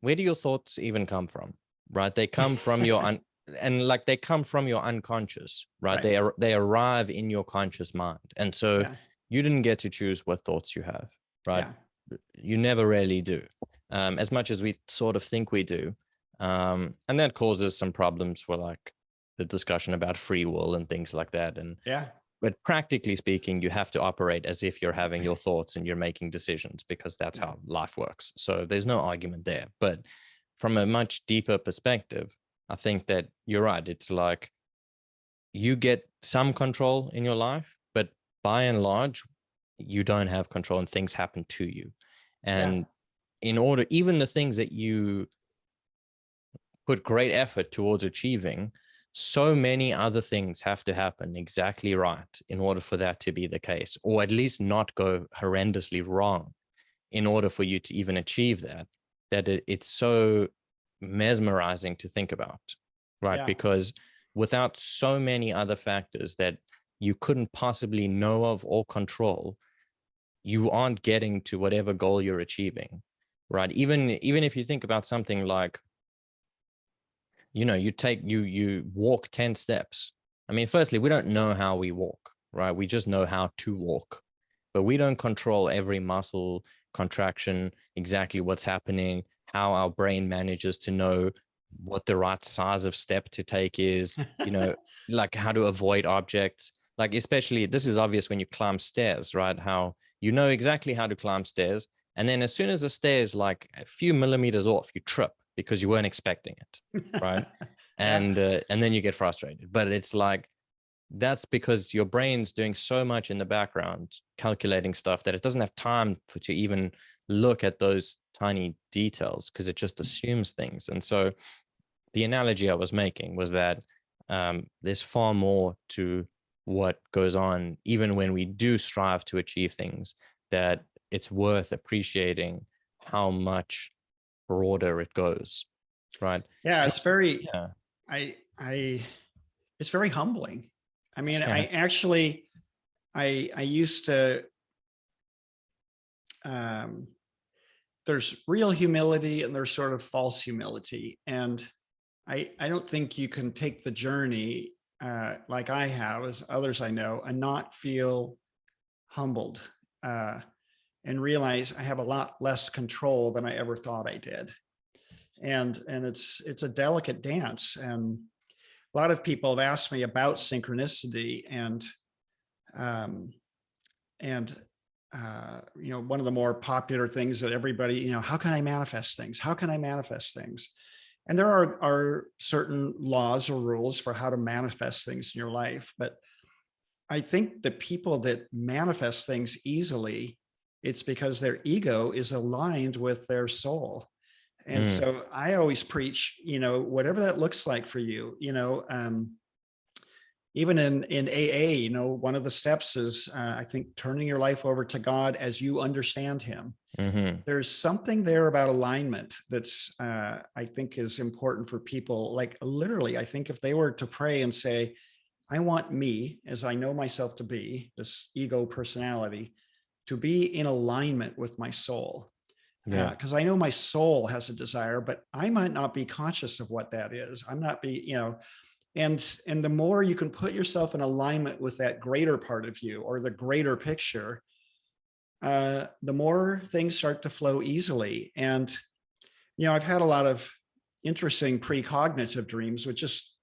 where do your thoughts even come from? Right? They come from and like, they come from your unconscious, right? Right. They arrive in your conscious mind. And so Yeah. you didn't get to choose what thoughts you have, right? Yeah. You never really do, as much as we sort of think we do. And that causes some problems for, like, the discussion about free will and things like that. And Yeah. but practically speaking, you have to operate as if you're having your thoughts and you're making decisions, because that's Yeah. how life works. So there's no argument there. But from a much deeper perspective, I think that you're right. It's like, you get some control in your life, but by and large, you don't have control, and things happen to you. Yeah. And in order, even the things that you put great effort towards achieving, so many other things have to happen exactly right in order for that to be the case, or at least not go horrendously wrong in order for you to even achieve that it's so mesmerizing to think about, right? Yeah. Because without so many other factors that you couldn't possibly know of or control, you aren't getting to whatever goal you're achieving, right? Even if you think about something like, you walk 10 steps. I mean, firstly, we don't know how we walk, right? We just know how to walk, but we don't control every muscle contraction, exactly what's happening, how our brain manages to know what the right size of step to take is, like how to avoid objects. Like, especially, this is obvious when you climb stairs, right? How you know exactly how to climb stairs. And then as soon as the stairs like a few millimeters off, you trip because you weren't expecting it, right? Yeah. And then you get frustrated. But it's like, that's because your brain's doing so much in the background calculating stuff that it doesn't have time to even look at those tiny details, because it just assumes things. And so the analogy I was making was that there's far more to what goes on, even when we do strive to achieve things, that it's worth appreciating how much broader it goes, right? Yeah, And it's very, yeah, I it's very humbling. I mean, yeah, I used to, um, there's real humility and there's sort of false humility. And I don't think you can take the journey like I have, as others I know, and not feel humbled and realize I have a lot less control than I ever thought I did. And it's a delicate dance. And a lot of people have asked me about synchronicity, um, and one of the more popular things that everybody, how can I manifest things? How can I manifest things? And there are certain laws or rules for how to manifest things in your life. But I think the people that manifest things easily, it's because their ego is aligned with their soul. And mm, so I always preach, whatever that looks like for you, even in AA, one of the steps is, I think, turning your life over to God as you understand him. mm-hmm, There's something there about alignment that's, I think, is important for people. Like, literally, I think if they were to pray and say, I want me, as I know myself to be, this ego personality, to be in alignment with my soul. yeah, Because I know my soul has a desire, but I might not be conscious of what that is. I'm not and the more you can put yourself in alignment with that greater part of you or the greater picture, the more things start to flow easily. And I've had a lot of interesting precognitive dreams, which just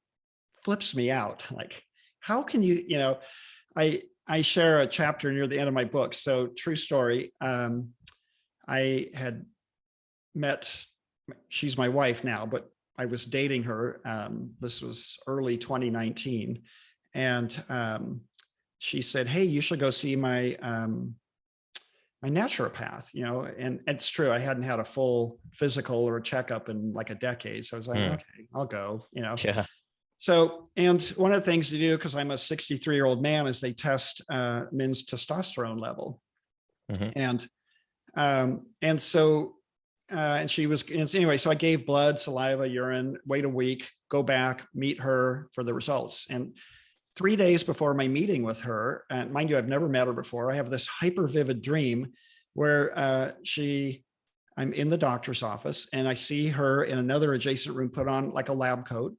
flips me out. Like, how can I share a chapter near the end of my book. So, true story. I had met, she's my wife now, but I was dating her. This was early 2019. And she said, hey, you should go see my naturopath, and it's true. I hadn't had a full physical or a checkup in like a decade. So I was like, mm, okay, I'll go, yeah, So, and one of the things to do, because I'm a 63-year-old man, is they test men's testosterone level. mm-hmm, And so, and she was, and anyway, so I gave blood, saliva, urine, wait a week, go back, meet her for the results. And 3 days before my meeting with her, and mind you, I've never met her before, I have this hyper vivid dream where I'm in the doctor's office and I see her in another adjacent room put on like a lab coat.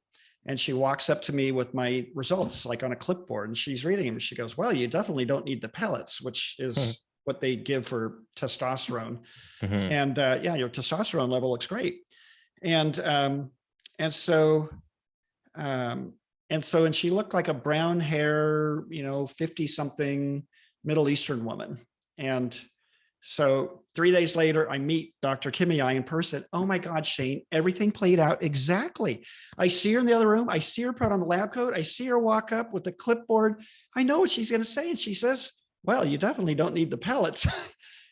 And she walks up to me with my results, like on a clipboard, and she's reading them. She goes, well, you definitely don't need the pellets, which is what they give for testosterone. mm-hmm, And yeah, your testosterone level looks great. And and so and she looked like a brown hair, 50 something Middle Eastern woman. And so 3 days later, I meet Dr. Kimei in person. Oh my God, Shane, everything played out exactly. I see her in the other room. I see her put on the lab coat. I see her walk up with the clipboard. I know what she's going to say. And she says, well, you definitely don't need the pellets.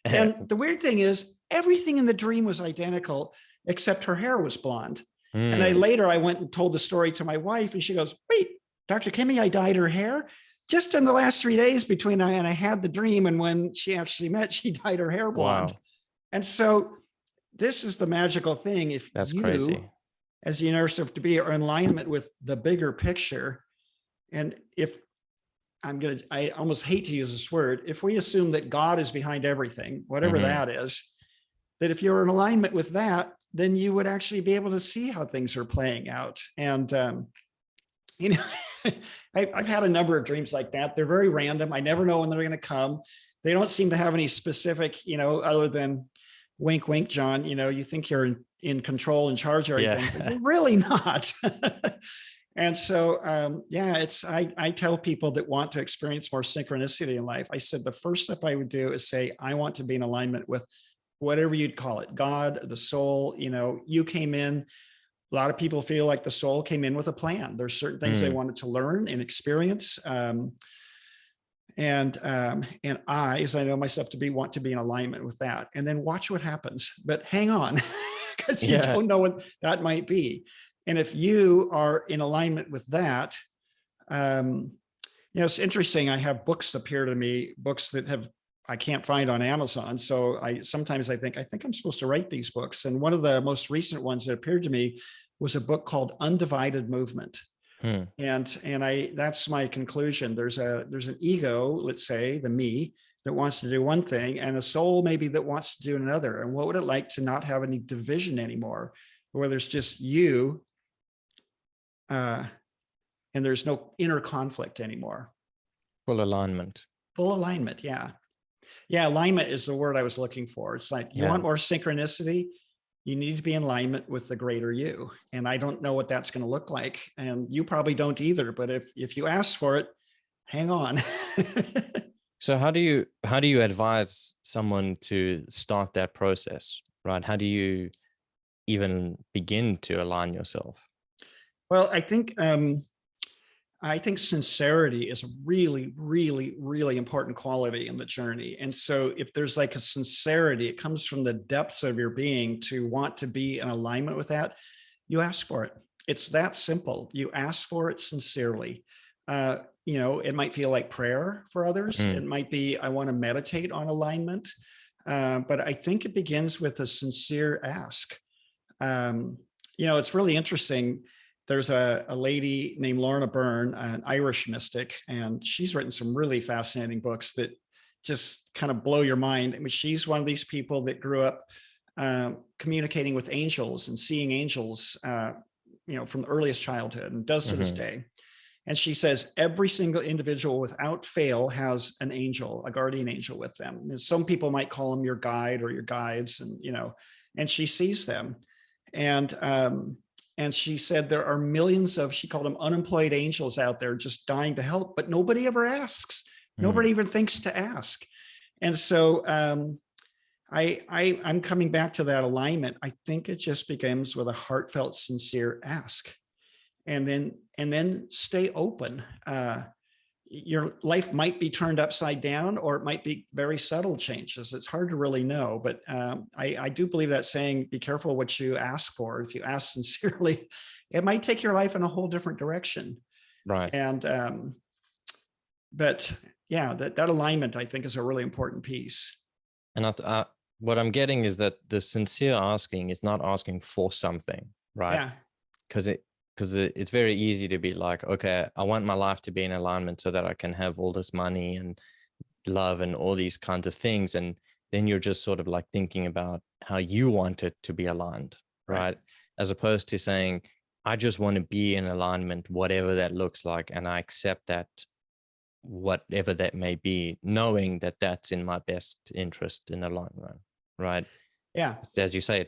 And the weird thing is, everything in the dream was identical, except her hair was blonde. And mm, later I went and told the story to my wife, and she goes, wait, Dr. Kimei dyed her hair just in the last 3 days between I had the dream and when she actually met, she dyed her hair blonde. wow, And so this is the magical thing. If that's you, crazy. as the nurse, have to be in alignment with the bigger picture, and if I almost hate to use this word, if we assume that God is behind everything, whatever Mm-hmm, that is, that if you're in alignment with that, then you would actually be able to see how things are playing out. And you know, I've had a number of dreams like that. They're very random. I never know when they're going to come. They don't seem to have any specific, other than wink, wink, John, you think you're in control, in charge of everything, but yeah, you're really not. And so, yeah, I tell people that want to experience more synchronicity in life, I said, the first step I would do is say, I want to be in alignment with whatever you'd call it, God, the soul. You came in. A lot of people feel like the soul came in with a plan. There's certain things they mm, wanted to learn and experience. And I, as I know myself to be, want to be in alignment with that, and then watch what happens. But hang on, because you yeah, don't know what that might be. And if you are in alignment with that, it's interesting. I have books appear to me, books that I can't find on Amazon. So sometimes I think I'm supposed to write these books. And one of the most recent ones that appeared to me was a book called Undivided Movement. And that's my conclusion. There's an ego, let's say the me, that wants to do one thing, and a soul maybe that wants to do another. And what would it like to not have any division anymore, where there's just you, and there's no inner conflict anymore? Full alignment. Full alignment. Yeah. Alignment is the word I was looking for. It's like, you want more synchronicity, you need to be in alignment with the greater you. And I don't know what that's going to look like. And you probably don't either, but if you ask for it, hang on. So how do you advise someone to start that process, right? How do you even begin to align yourself? Well, I think sincerity is a really, really, really important quality in the journey. And so if there's like a sincerity, it comes from the depths of your being to want to be in alignment with that. You ask for it. It's that simple. You ask for it sincerely. It might feel like prayer for others. It might be, I want to meditate on alignment. But I think it begins with a sincere ask. It's really interesting. There's a lady named Lorna Byrne, an Irish mystic, and she's written some really fascinating books that just kind of blow your mind. I mean, she's one of these people that grew up communicating with angels and seeing angels, from the earliest childhood, and does to this day. And she says every single individual without fail has an angel, a guardian angel with them. And some people might call them your guide or your guides, and she sees them. And she said there are millions of, she called them unemployed angels out there just dying to help, but nobody ever asks. Nobody even thinks to ask. And so I'm coming back to that alignment. I think it just begins with a heartfelt, sincere ask. And then stay open. Your life might be turned upside down, or it might be very subtle changes. It's hard to really know, but I do believe that saying, be careful what you ask for. If you ask sincerely, it might take your life in a whole different direction. Right. And, but yeah, that alignment, I think, is a really important piece. And what I'm getting is that the sincere asking is not asking for something, right? Yeah. Because it's very easy to be like, okay, I want my life to be in alignment so that I can have all this money and love and all these kinds of things. And then you're just sort of like thinking about how you want it to be aligned, right? As opposed to saying, I just want to be in alignment, whatever that looks like. And I accept that, whatever that may be, knowing that that's in my best interest in the long run, right? Yeah. As you say,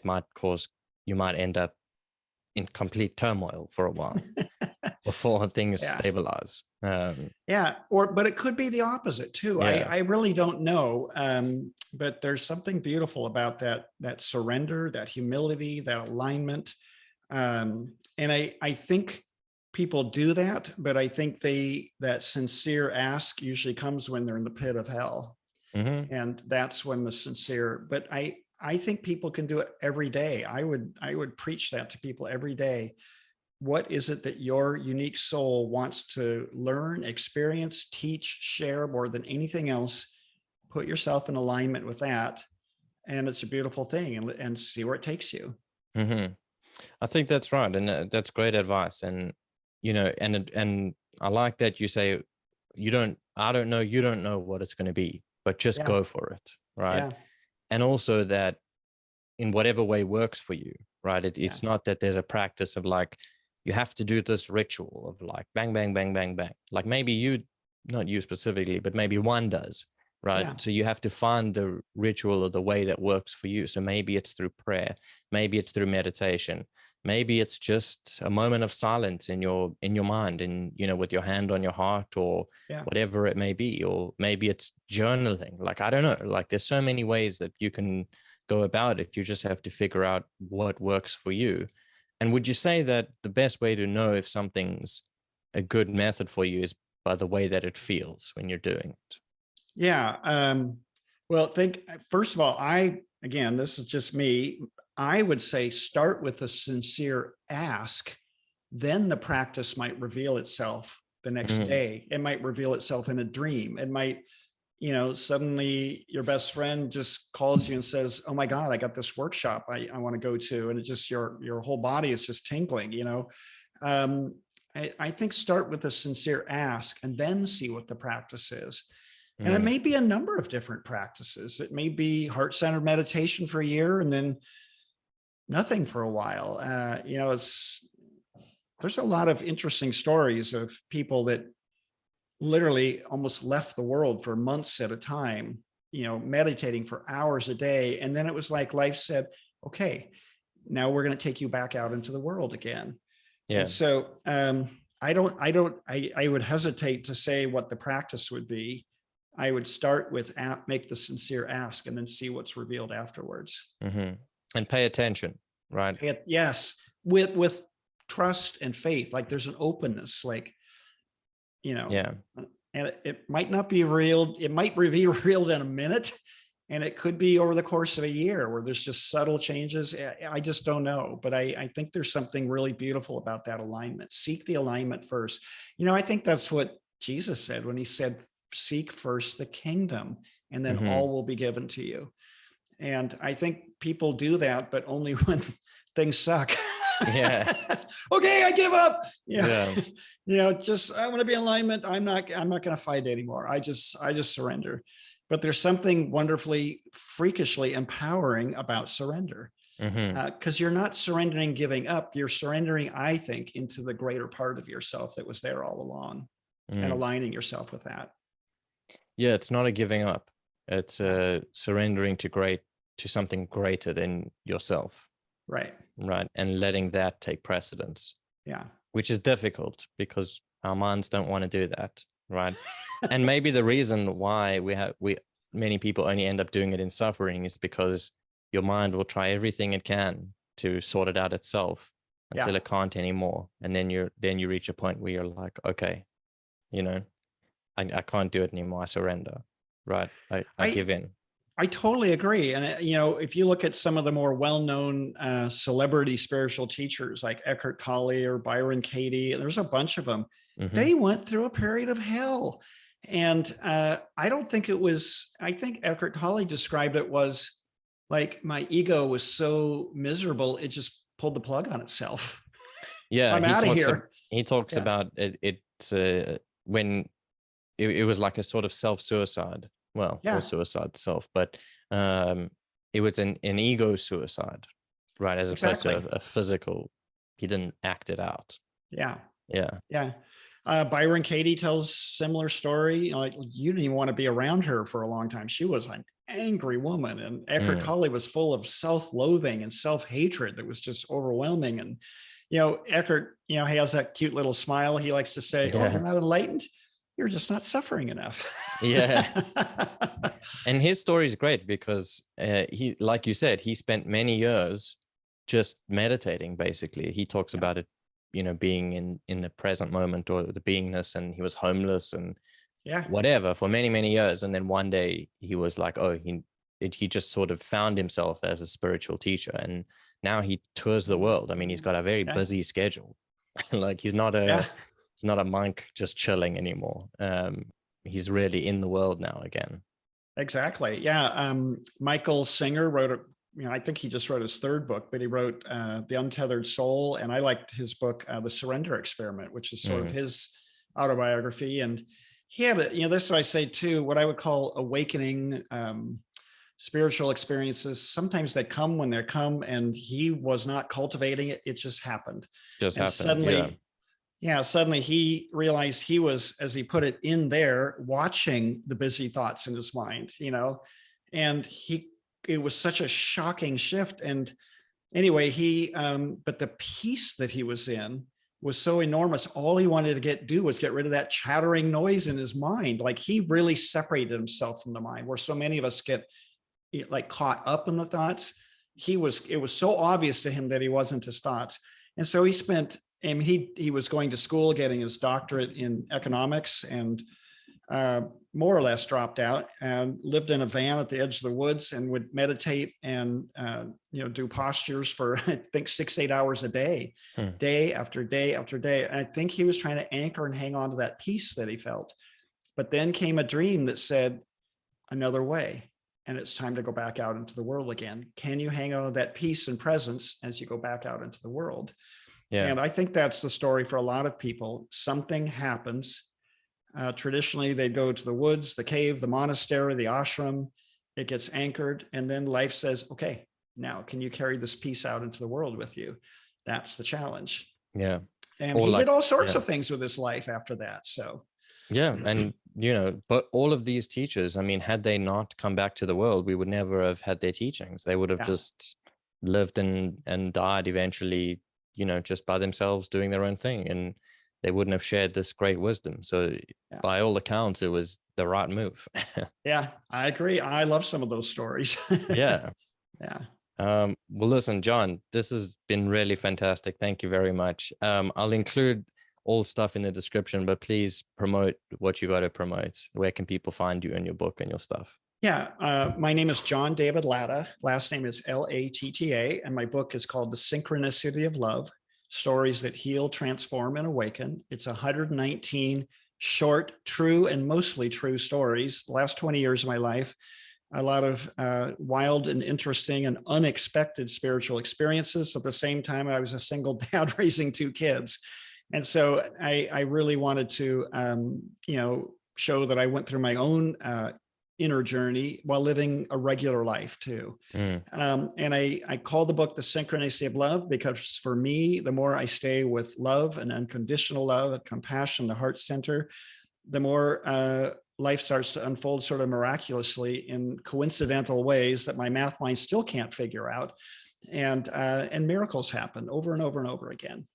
you might end up in complete turmoil for a while before things stabilize. But it could be the opposite too. I really don't know. But there's something beautiful about that surrender, that humility, that alignment. And I think people do that, but I think that sincere ask usually comes when they're in the pit of hell. And that's when the sincere, but I think people can do it every day. I would preach that to people every day. What is it that your unique soul wants to learn, experience, teach, share more than anything else? Put yourself in alignment with that. And it's a beautiful thing, and see where it takes you. I think that's right. And that's great advice. And, and I like that you say, I don't know, you don't know what it's going to be, but just go for it. Right. Yeah. And also that in whatever way works for you, right? It's not that there's a practice of like, you have to do this ritual of like, bang, bang, bang, bang, bang. Like maybe not you specifically, but maybe one does, right? Yeah. So you have to find the ritual or the way that works for you. So maybe it's through prayer, maybe it's through meditation, maybe it's just a moment of silence in your mind and, with your hand on your heart or whatever it may be, or maybe it's journaling. Like, I don't know, like there's so many ways that you can go about it. You just have to figure out what works for you. And would you say that the best way to know if something's a good method for you is by the way that it feels when you're doing it? Yeah. Well, first of all, again, this is just me. I would say start with a sincere ask then the practice might reveal itself the next day. It might reveal itself in a dream. It might, suddenly your best friend just calls you and says, oh my God, I got this workshop I want to go to. And it just, your whole body is just tingling, I think start with a sincere ask and then see what the practice is. And it may be a number of different practices. It may be heart-centered meditation for a year and then nothing for a while. There's a lot of interesting stories of people that literally almost left the world for months at a time, meditating for hours a day. And then it was like life said, okay, now we're going to take you back out into the world again. Yeah. And so I would hesitate to say what the practice would be. I would start with make the sincere ask and then see what's revealed afterwards. And pay attention, right? Yes. With trust and faith, like there's an openness, like, and it might not be real. It might be revealed in a minute, and it could be over the course of a year where there's just subtle changes. I just don't know. But I think there's something really beautiful about that alignment. Seek the alignment first. I think that's what Jesus said when he said, seek first the kingdom, and then all will be given to you. And I think people do that, but only when things suck. Yeah. Okay, I give up. Yeah. Just I want to be in alignment. I'm not going to fight anymore. I just surrender. But there's something wonderfully, freakishly empowering about surrender. Because you're not surrendering, giving up. You're surrendering, I think, into the greater part of yourself that was there all along, and aligning yourself with that. Yeah, it's not a giving up. It's surrendering to something greater than yourself. Right. And letting that take precedence. Yeah. Which is difficult because our minds don't want to do that. Right. And maybe the reason why many people only end up doing it in suffering is because your mind will try everything it can to sort it out itself until it can't anymore. And then you reach a point where you're like, okay, I can't do it anymore. I surrender. Right. I give in. I totally agree. And, if you look at some of the more well-known celebrity spiritual teachers like Eckhart Tolle or Byron Katie, there's a bunch of them. They went through a period of hell. And I think Eckhart Tolle described it was like, my ego was so miserable, it just pulled the plug on itself. Yeah. I'm out of here. He talks about it when it was like a sort of self-suicide. Well, or suicide self, but it was an ego suicide, right? As opposed to a physical, he didn't act it out. Yeah. Byron Katie tells similar story. Like, you didn't even want to be around her for a long time. She was an angry woman, and Eckhart Tolle was full of self-loathing and self-hatred that was just overwhelming. And Eckhart, he has that cute little smile. He likes to say, "Oh, you're not enlightened. You're just not suffering enough." Yeah. And his story is great because he, like you said, he spent many years just meditating. Basically, he talks about it, being in the present moment or the beingness, and he was homeless and whatever for many, many years. And then one day he was like, he just sort of found himself as a spiritual teacher, and now he tours the world. I mean, he's got a very busy schedule. Like, he's not a monk just chilling anymore. He's really in the world now again. Exactly. Yeah. Michael Singer wrote I think he just wrote his third book, but he wrote The Untethered Soul. And I liked his book, The Surrender Experiment, which is sort of his autobiography. And he had this is what I say too, what I would call awakening spiritual experiences. Sometimes they come when they come, and he was not cultivating it. It just happened. Suddenly he realized he was, as he put it, in there watching the busy thoughts in his mind, and it was such a shocking shift. And anyway, but the peace that he was in was so enormous. All he wanted to do was get rid of that chattering noise in his mind. Like, he really separated himself from the mind, where so many of us get like caught up in the thoughts. It was so obvious to him that he wasn't his thoughts. And so he was going to school, getting his doctorate in economics, and more or less dropped out and lived in a van at the edge of the woods and would meditate and do postures for I think 6-8 hours a day, day after day after day. And I think he was trying to anchor and hang on to that peace that he felt. But then came a dream that said another way. And it's time to go back out into the world again. Can you hang on to that peace and presence as you go back out into the world? Yeah. And I think that's the story for a lot of people. Something happens. Traditionally, they go to the woods, the cave, the monastery, the ashram. It gets anchored. And then life says, okay, now can you carry this peace out into the world with you? That's the challenge. Yeah. And he did all sorts of things with his life after that. So yeah. And but all of these teachers, I mean, had they not come back to the world, we would never have had their teachings. They would have just lived and died eventually, just by themselves doing their own thing. And they wouldn't have shared this great wisdom. So by all accounts, it was the right move. Yeah, I agree. I love some of those stories. Yeah. Yeah. Well, listen, John, this has been really fantastic. Thank you very much. I'll include all stuff in the description, but please promote what you got to promote. Where can people find you and your book and your stuff? Yeah, my name is John David Latta. Last name is Latta, and my book is called The Synchronicity of Love: Stories That Heal, Transform, and Awaken. It's 119 short, true, and mostly true stories. The last 20 years of my life, a lot of wild and interesting and unexpected spiritual experiences. At the same time, I was a single dad raising 2 kids. And so I really wanted to, show that I went through my own inner journey while living a regular life too. And I call the book The Synchronicity of Love because for me, the more I stay with love and unconditional love and compassion, the heart center, the more life starts to unfold sort of miraculously in coincidental ways that my math mind still can't figure out. And miracles happen over and over and over again.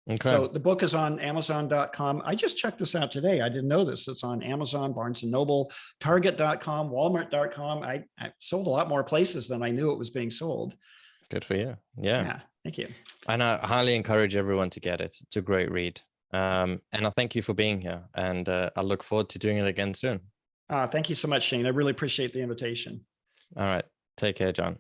Okay. So the book is on Amazon.com. I just checked this out today. I didn't know this. It's on Amazon, Barnes and Noble, Target.com, Walmart.com. I sold a lot more places than I knew it was being sold. Good for you. Yeah. Thank you. And I highly encourage everyone to get it. It's a great read. And I thank you for being here. And I look forward to doing it again soon. Thank you so much, Shane. I really appreciate the invitation. All right. Take care, John.